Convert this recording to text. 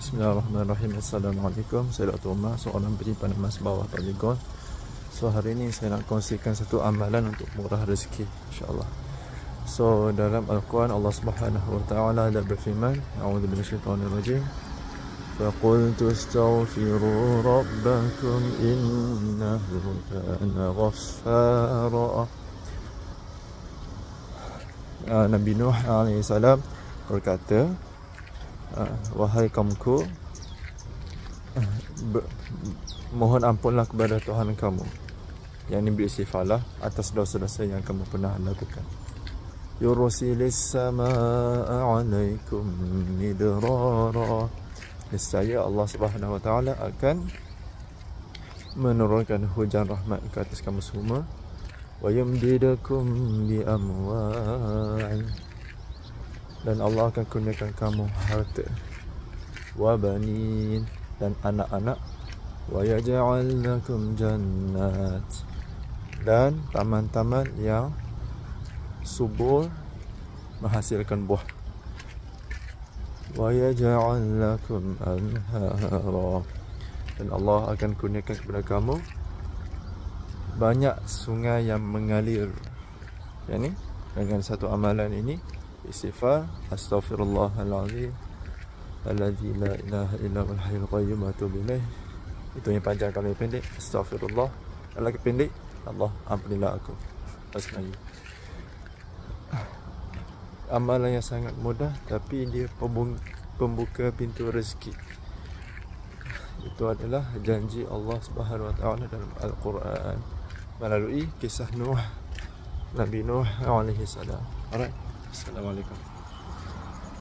Bismillahirrahmanirrahim. Assalamualaikum. Saya Dr. Umar, seorang penyimpan emas bawah Polygon. So hari ini saya nak kongsikan satu amalan untuk murah rezeki, insyaAllah. So dalam Al-Quran Allah Subhanahu Wa Taala ada berfirman, A'udzu minasyaitonirrajim. Faqultu astaghfiru rabbakum innahu kana ghaffara. Nabi Nuh AS berkata, wahai kaumku, mohon ampunlah kepada Tuhan kamu, yang ini beristighfarlah atas dosa-dosa yang kamu pernah lakukan. Yursilis samaa 'alaikum midrara. Nescaya Allah Subhanahu Wa Taala akan menurunkan hujan rahmat ke atas kamu semua. Wa yumdidukum bi amwal. Dan Allah akan kurniakan kamu harta, wa banin, dan anak-anak, wa yaj'al lakum jannat, dan taman-taman yang subur menghasilkan buah, wa yaj'al lakum anhara, dan Allah akan kurniakan kepada kamu banyak sungai yang mengalir. Yang ni dengan satu amalan ini, istighfar, astaghfirullahalazim alladzi la ilaha illa huwal hayyul qayyum wa atubu ilaih. Itu yang panjang. Kalau yang pendek, astaghfirullah. Kalau yang pendek, Allah ampunilah aku. Asma'i. Amalan yang sangat mudah, tapi dia pembuka pintu rezeki. Itu adalah janji Allah Subhanahu Wa Taala dalam Al-Quran melalui kisah Nuh, Nabi Nuh alaihi salam. Alright. Assalamualaikum.